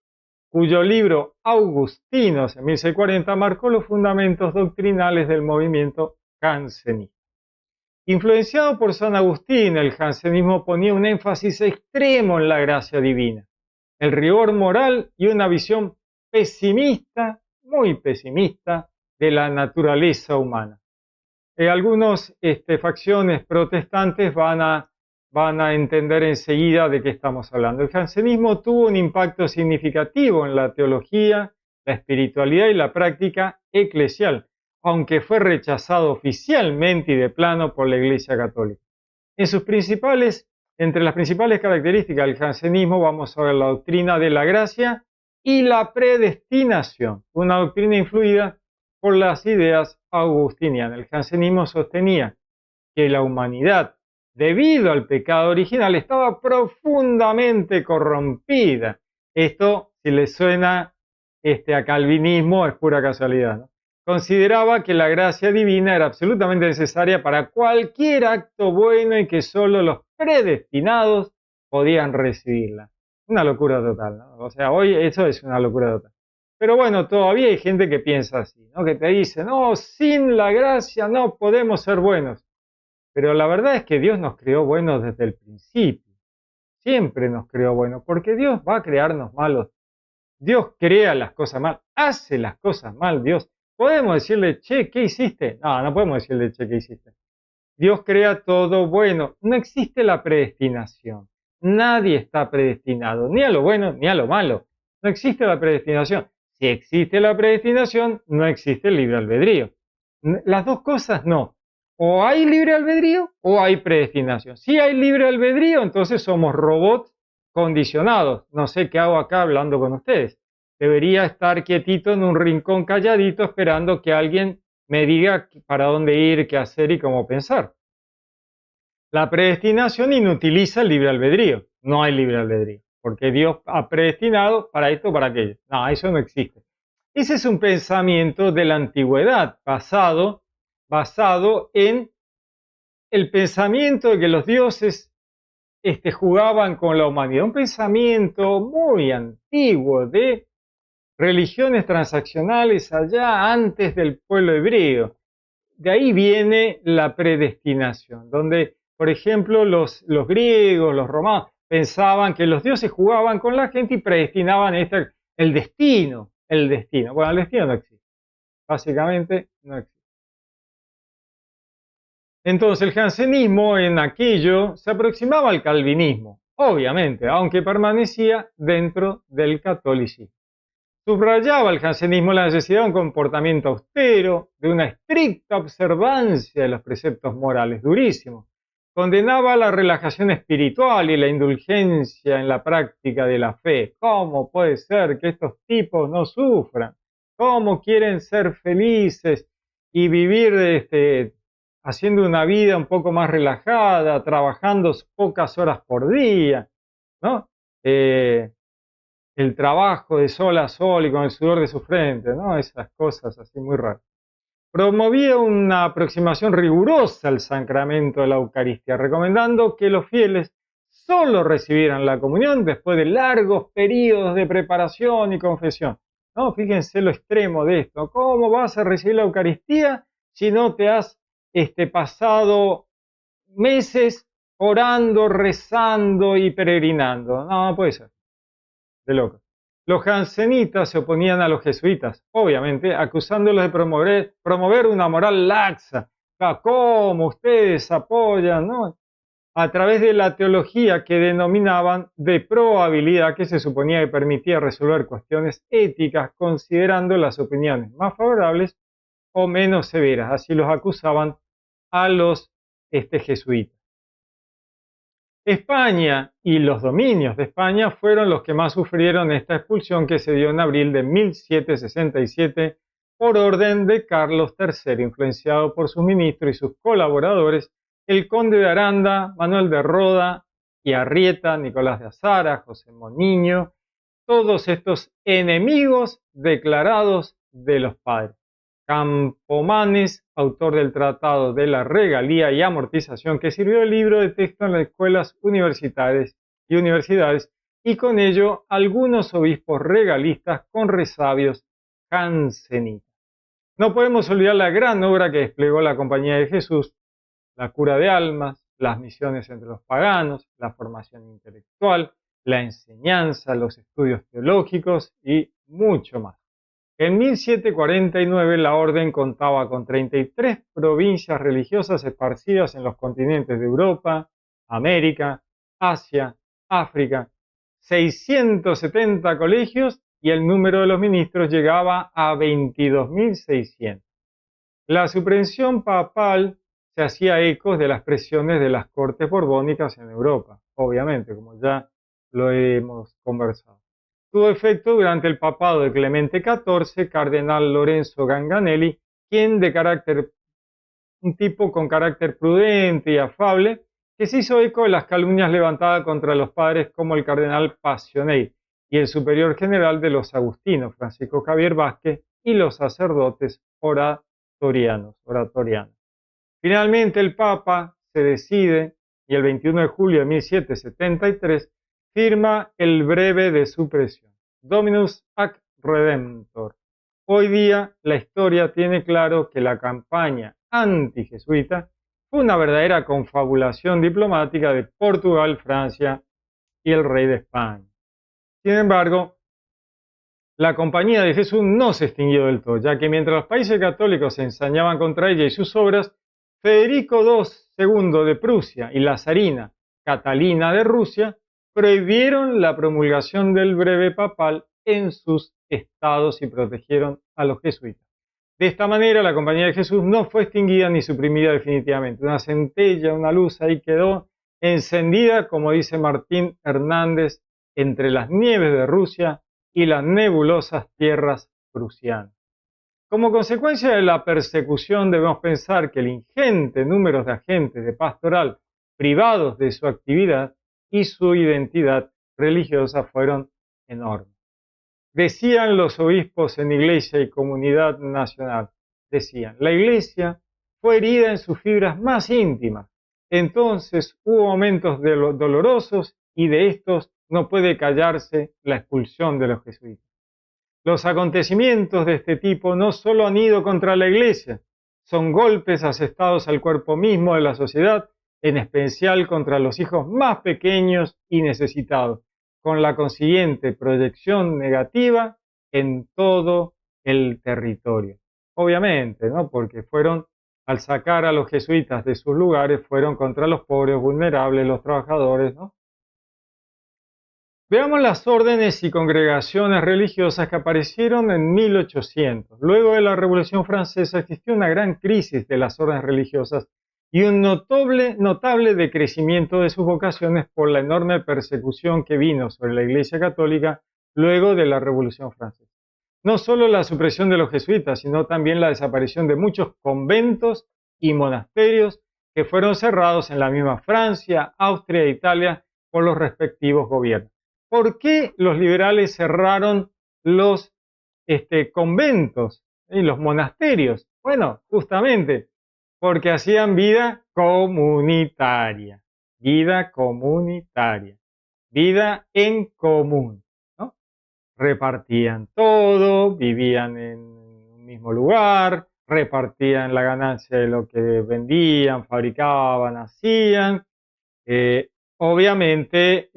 cuyo libro Augustinos, en 1640, marcó los fundamentos doctrinales del movimiento jansenista. Influenciado por San Agustín, el jansenismo ponía un énfasis extremo en la gracia divina, el rigor moral y una visión pesimista, muy pesimista, de la naturaleza humana. Algunos facciones protestantes van a entender enseguida de qué estamos hablando. El jansenismo tuvo un impacto significativo en la teología, la espiritualidad y la práctica eclesial, aunque fue rechazado oficialmente y de plano por la Iglesia Católica. Entre las principales características del jansenismo vamos a ver la doctrina de la gracia y la predestinación, una doctrina influida por las ideas agustinianas. El jansenismo sostenía que la humanidad, debido al pecado original, estaba profundamente corrompida. Esto, si le suena a calvinismo, es pura casualidad, ¿no? Consideraba que la gracia divina era absolutamente necesaria para cualquier acto bueno y que solo los predestinados podían recibirla. Una locura total, ¿no? O sea, hoy eso es una locura total. Pero bueno, todavía hay gente que piensa así, ¿no? Que te dice, no, sin la gracia no podemos ser buenos. Pero la verdad es que Dios nos creó buenos desde el principio. Siempre nos creó buenos, porque Dios va a crearnos malos. Dios crea las cosas mal, hace las cosas mal, Dios. ¿Podemos decirle, che, ¿qué hiciste? No, no podemos decirle, che, ¿qué hiciste? Dios crea todo bueno. No existe la predestinación. Nadie está predestinado, ni a lo bueno ni a lo malo. No existe la predestinación. Si existe la predestinación, no existe el libre albedrío. Las dos cosas no. O hay libre albedrío o hay predestinación. Si hay libre albedrío, entonces somos robots condicionados. No sé qué hago acá hablando con ustedes. Debería estar quietito en un rincón calladito esperando que alguien me diga para dónde ir, qué hacer y cómo pensar. La predestinación inutiliza el libre albedrío. No hay libre albedrío, porque Dios ha predestinado para esto o para aquello. No, eso no existe. Ese es un pensamiento de la antigüedad, basado en el pensamiento de que los dioses jugaban con la humanidad. Un pensamiento muy antiguo de religiones transaccionales allá antes del pueblo hebreo. De ahí viene la predestinación, donde, por ejemplo, los griegos, los romanos, pensaban que los dioses jugaban con la gente y predestinaban el destino. El destino. Bueno, el destino no existe. Básicamente no existe. Entonces el jansenismo en aquello se aproximaba al calvinismo, obviamente, aunque permanecía dentro del catolicismo. Subrayaba el jansenismo la necesidad de un comportamiento austero, de una estricta observancia de los preceptos morales, durísimos. Condenaba la relajación espiritual y la indulgencia en la práctica de la fe. ¿Cómo puede ser que estos tipos no sufran? ¿Cómo quieren ser felices y vivir haciendo una vida un poco más relajada, trabajando pocas horas por día, ¿no? El trabajo de sol a sol y con el sudor de su frente, ¿no? Esas cosas así muy raras. Promovía una aproximación rigurosa al sacramento de la Eucaristía, recomendando que los fieles solo recibieran la comunión después de largos periodos de preparación y confesión. ¿No? Fíjense lo extremo de esto. ¿Cómo vas a recibir la Eucaristía si no te has pasado meses orando, rezando y peregrinando? No puede ser. De locos. Los jansenitas se oponían a los jesuitas, obviamente, acusándolos de promover una moral laxa. ¿Cómo ustedes apoyan, no? A través de la teología que denominaban de probabilidad, que se suponía que permitía resolver cuestiones éticas considerando las opiniones más favorables o menos severas. Así los acusaban a los jesuitas. España y los dominios de España fueron los que más sufrieron esta expulsión, que se dio en abril de 1767 por orden de Carlos III, influenciado por sus ministros y sus colaboradores, el conde de Aranda, Manuel de Roda y Arrieta, Nicolás de Azara, José Moniño, todos estos enemigos declarados de los padres. Campomanes, autor del Tratado de la Regalía y Amortización, que sirvió de libro de texto en las escuelas universidades, y con ello algunos obispos regalistas con resabios jansenitas. No podemos olvidar la gran obra que desplegó la Compañía de Jesús, la cura de almas, las misiones entre los paganos, la formación intelectual, la enseñanza, los estudios teológicos y mucho más. En 1749 la orden contaba con 33 provincias religiosas esparcidas en los continentes de Europa, América, Asia, África, 670 colegios y el número de los ministros llegaba a 22.600. La supresión papal se hacía ecos de las presiones de las cortes borbónicas en Europa, obviamente, como ya lo hemos conversado. Tuvo efecto durante el papado de Clemente XIV, cardenal Lorenzo Ganganelli, quien un tipo con carácter prudente y afable, que se hizo eco de las calumnias levantadas contra los padres como el cardenal Passioney y el superior general de los agustinos, Francisco Javier Vázquez, y los sacerdotes oratorianos. Finalmente el Papa se decide y el 21 de julio de 1773 firma el breve de supresión, Dominus ac Redemptor. Hoy día la historia tiene claro que la campaña antijesuita fue una verdadera confabulación diplomática de Portugal, Francia y el rey de España. Sin embargo, la Compañía de Jesús no se extinguió del todo, ya que mientras los países católicos se ensañaban contra ella y sus obras, Federico II de Prusia y la zarina Catalina de Rusia prohibieron la promulgación del breve papal en sus estados y protegieron a los jesuitas. De esta manera, la Compañía de Jesús no fue extinguida ni suprimida definitivamente. Una centella, una luz ahí quedó encendida, como dice Martín Hernández, entre las nieves de Rusia y las nebulosas tierras prusianas. Como consecuencia de la persecución, debemos pensar que el ingente número de agentes de pastoral privados de su actividad y su identidad religiosa fueron enormes. Decían los obispos en Iglesia y Comunidad Nacional, decían, la Iglesia fue herida en sus fibras más íntimas, entonces hubo momentos dolorosos y de estos no puede callarse la expulsión de los jesuitas. Los acontecimientos de este tipo no solo han ido contra la Iglesia, son golpes asestados al cuerpo mismo de la sociedad, en especial contra los hijos más pequeños y necesitados, con la consiguiente proyección negativa en todo el territorio. Obviamente, ¿no? Porque fueron al sacar a los jesuitas de sus lugares, fueron contra los pobres, vulnerables, los trabajadores, ¿no? Veamos las órdenes y congregaciones religiosas que aparecieron en 1800. Luego de la Revolución Francesa existió una gran crisis de las órdenes religiosas y un notable decrecimiento de sus vocaciones por la enorme persecución que vino sobre la Iglesia Católica luego de la Revolución Francesa. No solo la supresión de los jesuitas, sino también la desaparición de muchos conventos y monasterios que fueron cerrados en la misma Francia, Austria e Italia por los respectivos gobiernos. ¿Por qué los liberales cerraron los conventos y los monasterios? Bueno, justamente porque hacían vida comunitaria, vida en común, ¿no? Repartían todo, vivían en un mismo lugar, repartían la ganancia de lo que vendían, fabricaban, hacían. Obviamente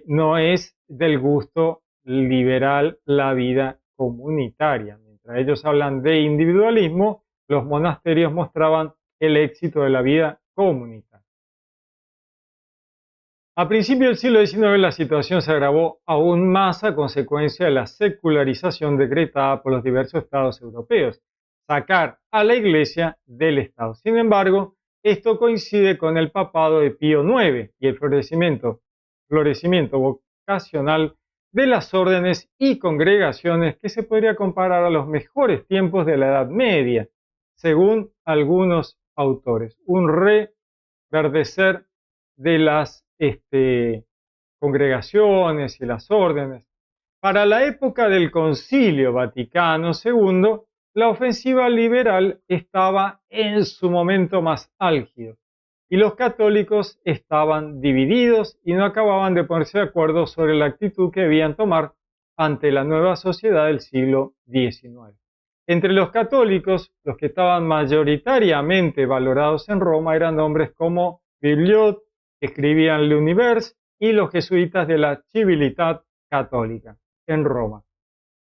no es del gusto liberal la vida comunitaria. Mientras ellos hablan de individualismo, los monasterios mostraban el éxito de la vida comunitaria. A principios del siglo XIX la situación se agravó aún más a consecuencia de la secularización decretada por los diversos estados europeos, sacar a la Iglesia del Estado. Sin embargo, esto coincide con el papado de Pío IX y el florecimiento vocacional de las órdenes y congregaciones que se podría comparar a los mejores tiempos de la Edad Media, según algunos autores. Un reverdecer de las congregaciones y las órdenes. Para la época del Concilio Vaticano II, la ofensiva liberal estaba en su momento más álgido y los católicos estaban divididos y no acababan de ponerse de acuerdo sobre la actitud que debían tomar ante la nueva sociedad del siglo XIX. Entre los católicos, los que estaban mayoritariamente valorados en Roma eran hombres como Bibliot, que escribían l'Univers, y los jesuitas de la Civiltà Católica en Roma.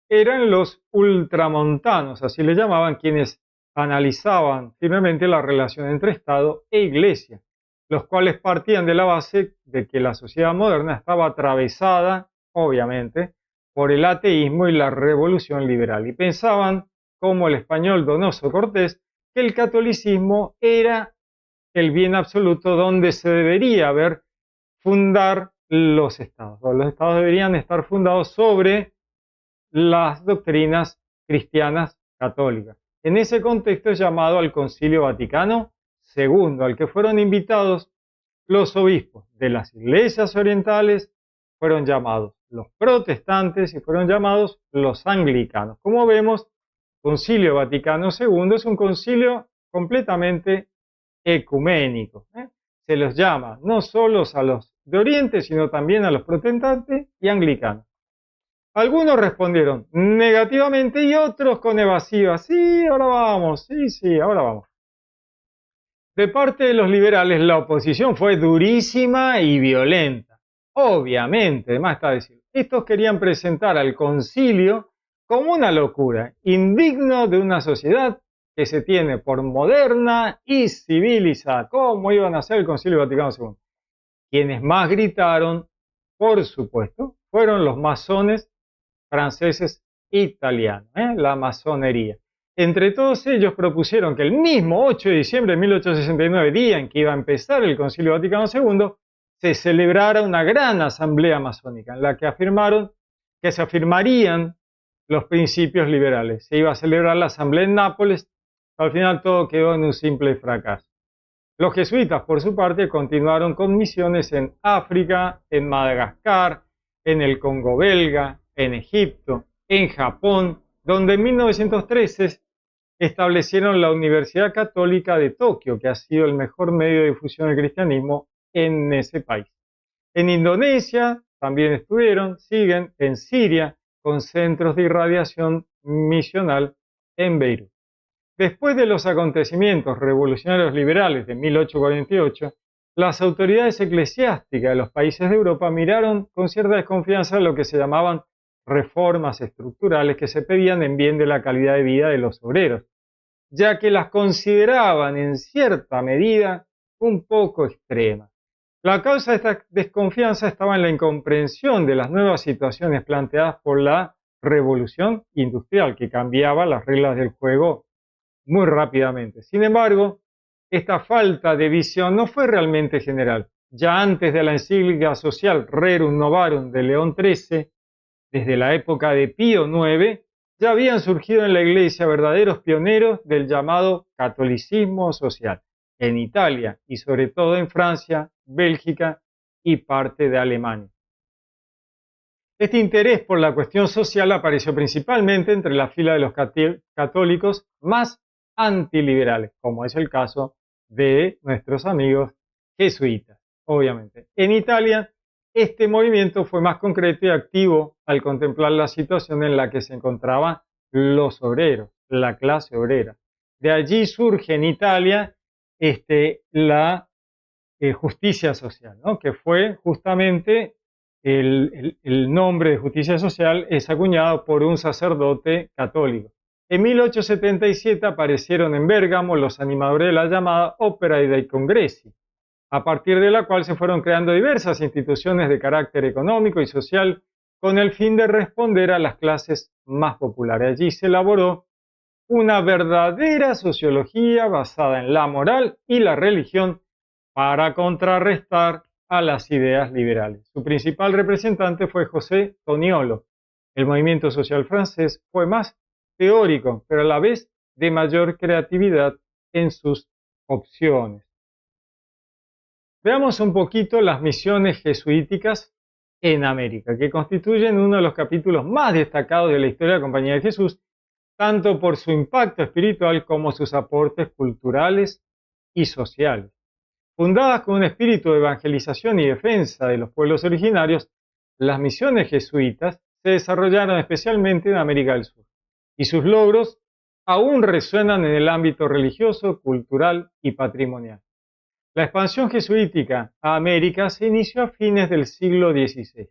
Eran los ultramontanos, así le llamaban, quienes analizaban firmemente la relación entre Estado e Iglesia, los cuales partían de la base de que la sociedad moderna estaba atravesada, obviamente, por el ateísmo y la revolución liberal, y pensaban, como el español Donoso Cortés, que el catolicismo era el bien absoluto donde se debería fundar los estados. Los estados deberían estar fundados sobre las doctrinas cristianas católicas. En ese contexto es llamado al Concilio Vaticano II, al que fueron invitados los obispos de las iglesias orientales, fueron llamados los protestantes y fueron llamados los anglicanos. Como vemos, Concilio Vaticano II es un concilio completamente ecuménico. Se los llama no solo a los de Oriente, sino también a los protestantes y anglicanos. Algunos respondieron negativamente y otros con evasivas. Sí, ahora vamos, sí, ahora vamos. De parte de los liberales, la oposición fue durísima y violenta. Obviamente, más está decir, estos querían presentar al concilio como una locura, indigno de una sociedad que se tiene por moderna y civilizada. ¿Cómo iban a hacer el Concilio Vaticano II? Quienes más gritaron, por supuesto, fueron los masones franceses italianos, la masonería. Entre todos ellos propusieron que el mismo 8 de diciembre de 1869, día en que iba a empezar el Concilio Vaticano II, se celebrara una gran asamblea masónica en la que afirmaron que se afirmarían los principios liberales. Se iba a celebrar la asamblea en Nápoles, pero al final todo quedó en un simple fracaso. Los jesuitas, por su parte, continuaron con misiones en África, en Madagascar, en el Congo belga, en Egipto, en Japón, donde en 1913 establecieron la Universidad Católica de Tokio, que ha sido el mejor medio de difusión del cristianismo en ese país. En Indonesia también estuvieron, siguen en Siria, con centros de irradiación misional en Beirut. Después de los acontecimientos revolucionarios liberales de 1848, las autoridades eclesiásticas de los países de Europa miraron con cierta desconfianza lo que se llamaban reformas estructurales que se pedían en bien de la calidad de vida de los obreros. ya que las consideraban en cierta medida un poco extremas. La causa de esta desconfianza estaba en la incomprensión de las nuevas situaciones planteadas por la revolución industrial, que cambiaba las reglas del juego muy rápidamente. Sin embargo, esta falta de visión no fue realmente general. Ya antes de la encíclica social Rerum Novarum de León XIII, desde la época de Pío IX, ya habían surgido en la Iglesia verdaderos pioneros del llamado catolicismo social, en Italia y sobre todo en Francia, Bélgica y parte de Alemania. Este interés por la cuestión social apareció principalmente entre la fila de los católicos más antiliberales, como es el caso de nuestros amigos jesuitas, obviamente. En Italia, este movimiento fue más concreto y activo al contemplar la situación en la que se encontraban los obreros, la clase obrera. De allí surge en Italia la justicia social, ¿no? Que fue justamente el nombre de justicia social es acuñado por un sacerdote católico. En 1877 aparecieron en Bérgamo los animadores de la llamada Opera dei Congressi, a partir de la cual se fueron creando diversas instituciones de carácter económico y social con el fin de responder a las clases más populares. Allí se elaboró una verdadera sociología basada en la moral y la religión para contrarrestar a las ideas liberales. Su principal representante fue José Toniolo. El movimiento social francés fue más teórico, pero a la vez de mayor creatividad en sus opciones. Veamos un poquito las misiones jesuíticas en América, que constituyen uno de los capítulos más destacados de la historia de la Compañía de Jesús, tanto por su impacto espiritual como sus aportes culturales y sociales. Fundadas con un espíritu de evangelización y defensa de los pueblos originarios, las misiones jesuitas se desarrollaron especialmente en América del Sur, y sus logros aún resuenan en el ámbito religioso, cultural y patrimonial. La expansión jesuítica a América se inició a fines del siglo XVI.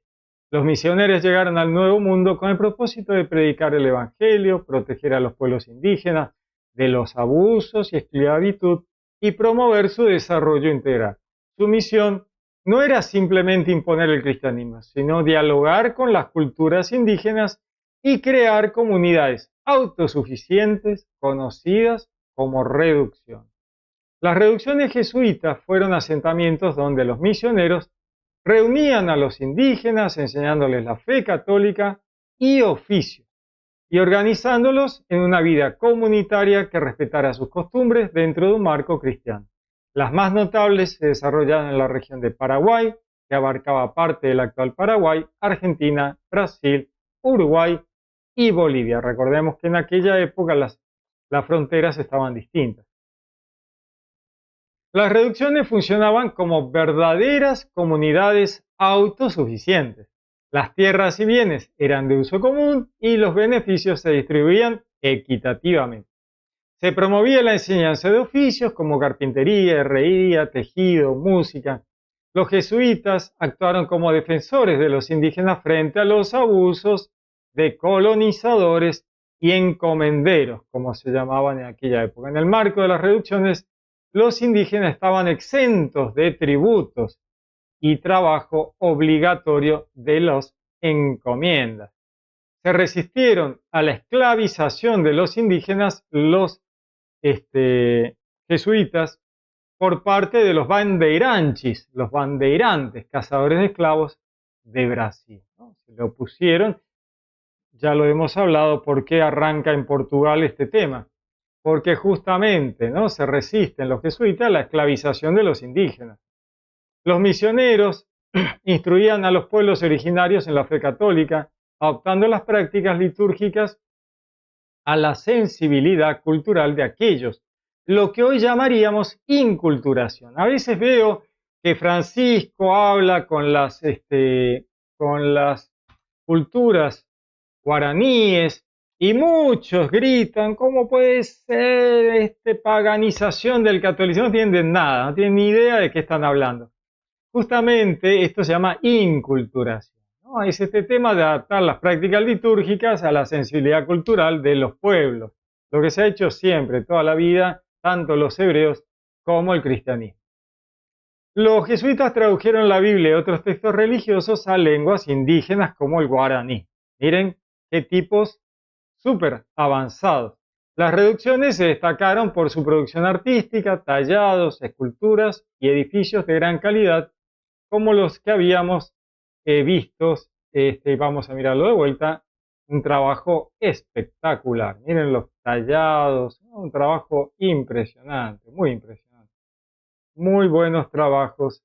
Los misioneros llegaron al Nuevo Mundo con el propósito de predicar el Evangelio, proteger a los pueblos indígenas de los abusos y esclavitud y promover su desarrollo integral. Su misión no era simplemente imponer el cristianismo, sino dialogar con las culturas indígenas y crear comunidades autosuficientes conocidas como reducción. Las reducciones jesuitas fueron asentamientos donde los misioneros reunían a los indígenas enseñándoles la fe católica y oficios y organizándolos en una vida comunitaria que respetara sus costumbres dentro de un marco cristiano. Las más notables se desarrollaron en la región de Paraguay, que abarcaba parte del actual Paraguay, Argentina, Brasil, Uruguay y Bolivia. Recordemos que en aquella época las fronteras estaban distintas. Las reducciones funcionaban como verdaderas comunidades autosuficientes. Las tierras y bienes eran de uso común y los beneficios se distribuían equitativamente. Se promovía la enseñanza de oficios como carpintería, herrería, tejido, música. Los jesuitas actuaron como defensores de los indígenas frente a los abusos de colonizadores y encomenderos, como se llamaban en aquella época. En el marco de las reducciones, los indígenas estaban exentos de tributos y trabajo obligatorio de los encomiendas. Se resistieron a la esclavización de los indígenas los jesuitas por parte de los bandeirantes, los bandeirantes, cazadores de esclavos de Brasil, ¿no? Se le opusieron, ya lo hemos hablado, por qué arranca en Portugal este tema. Porque justamente, ¿no?, se resisten los jesuitas a la esclavización de los indígenas. Los misioneros instruían a los pueblos originarios en la fe católica, adoptando las prácticas litúrgicas a la sensibilidad cultural de aquellos, lo que hoy llamaríamos inculturación. A veces veo que Francisco habla con las culturas guaraníes, y muchos gritan, ¿cómo puede ser paganización del catolicismo? No entienden nada, no tienen ni idea de qué están hablando. Justamente esto se llama inculturación, ¿no? Es este tema de adaptar las prácticas litúrgicas a la sensibilidad cultural de los pueblos. lo que se ha hecho siempre, toda la vida, tanto los hebreos como el cristianismo. Los jesuitas tradujeron la Biblia y otros textos religiosos a lenguas indígenas como el guaraní. Miren qué tipos súper avanzados. Las reducciones se destacaron por su producción artística, tallados, esculturas y edificios de gran calidad, como los que habíamos vistos. Vamos a mirarlo de vuelta. Un trabajo espectacular. Miren los tallados, ¿no? Un trabajo impresionante, muy impresionante. Muy buenos trabajos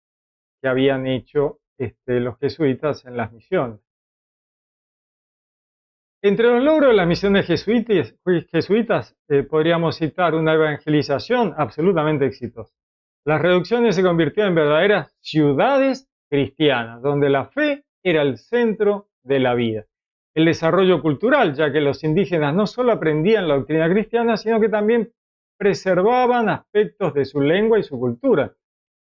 que habían hecho los jesuitas en las misiones. Entre los logros de las misiones jesuitas podríamos citar una evangelización absolutamente exitosa. Las reducciones se convirtieron en verdaderas ciudades cristianas, donde la fe era el centro de la vida. El desarrollo cultural, ya que los indígenas no solo aprendían la doctrina cristiana, sino que también preservaban aspectos de su lengua y su cultura,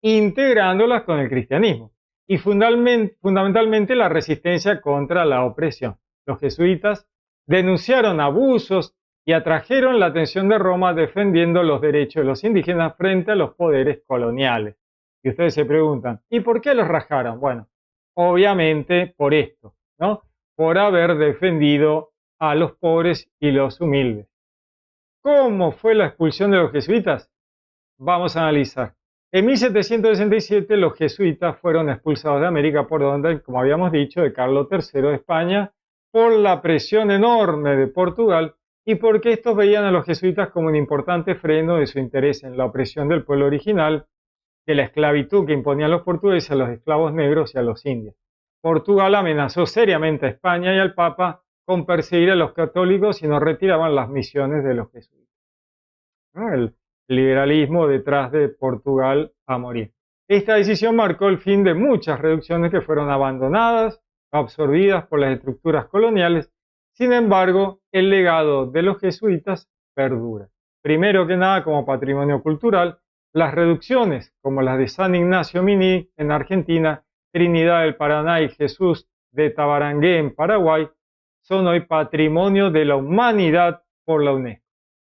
integrándolas con el cristianismo. Y fundamentalmente la resistencia contra la opresión. Los jesuitas denunciaron abusos y atrajeron la atención de Roma defendiendo los derechos de los indígenas frente a los poderes coloniales. Y ustedes se preguntan, ¿y por qué los rajaron? Bueno, obviamente por esto, ¿no? Por haber defendido a los pobres y los humildes. ¿Cómo fue la expulsión de los jesuitas? Vamos a analizar. En 1767 los jesuitas fueron expulsados de América por orden, como habíamos dicho, de Carlos III de España, por la presión enorme de Portugal y porque estos veían a los jesuitas como un importante freno de su interés en la opresión del pueblo original, de la esclavitud que imponían los portugueses a los esclavos negros y a los indios. Portugal amenazó seriamente a España y al Papa con perseguir a los católicos si no retiraban las misiones de los jesuitas, ¿no? El liberalismo detrás de Portugal a morir. Esta decisión marcó el fin de muchas reducciones que fueron abandonadas, absorbidas por las estructuras coloniales. Sin embargo, el legado de los jesuitas perdura. Primero que nada, como patrimonio cultural, las reducciones, como las de San Ignacio Miní en Argentina, Trinidad del Paraná y Jesús de Tabarangué en Paraguay, son hoy patrimonio de la humanidad por la UNESCO.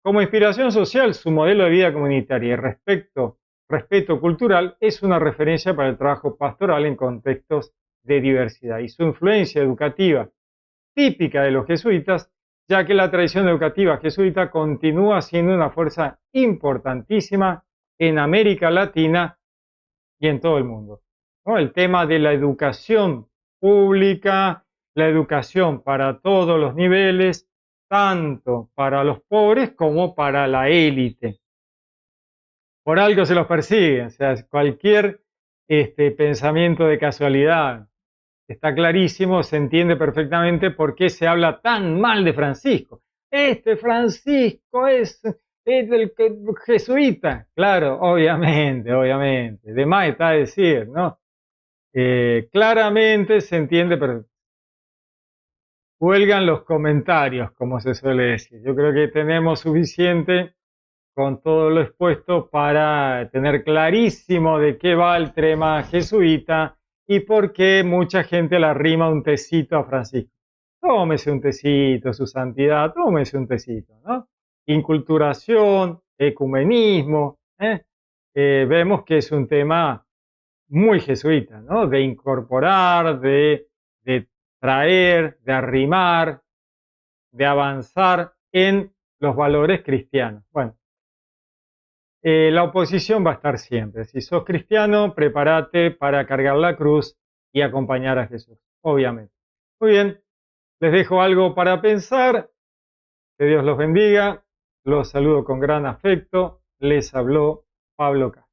Como inspiración social, su modelo de vida comunitaria y respeto cultural es una referencia para el trabajo pastoral en contextos de diversidad y su influencia educativa típica de los jesuitas, ya que la tradición educativa jesuita continúa siendo una fuerza importantísima en América Latina y en todo el mundo, ¿no? El tema de la educación pública, la educación para todos los niveles, tanto para los pobres como para la élite. Por algo se los persigue, o sea, cualquier pensamiento de casualidad está clarísimo, se entiende perfectamente por qué se habla tan mal de Francisco. Este Francisco es el jesuita. Claro, obviamente, obviamente. De más está decir, ¿no? Claramente se entiende, pero huelgan los comentarios, como se suele decir. Yo creo que tenemos suficiente con todo lo expuesto para tener clarísimo de qué va el tema jesuita y por qué mucha gente le arrima un tecito a Francisco. Tómese un tecito, su santidad, tómese un tecito, ¿no? Inculturación, ecumenismo, vemos que es un tema muy jesuita, ¿no? De incorporar, de traer, de arrimar, de avanzar en los valores cristianos. Bueno, la oposición va a estar siempre. Si sos cristiano, prepárate para cargar la cruz y acompañar a Jesús, obviamente. Muy bien, les dejo algo para pensar. Que Dios los bendiga. Los saludo con gran afecto. Les habló Pablo Castro.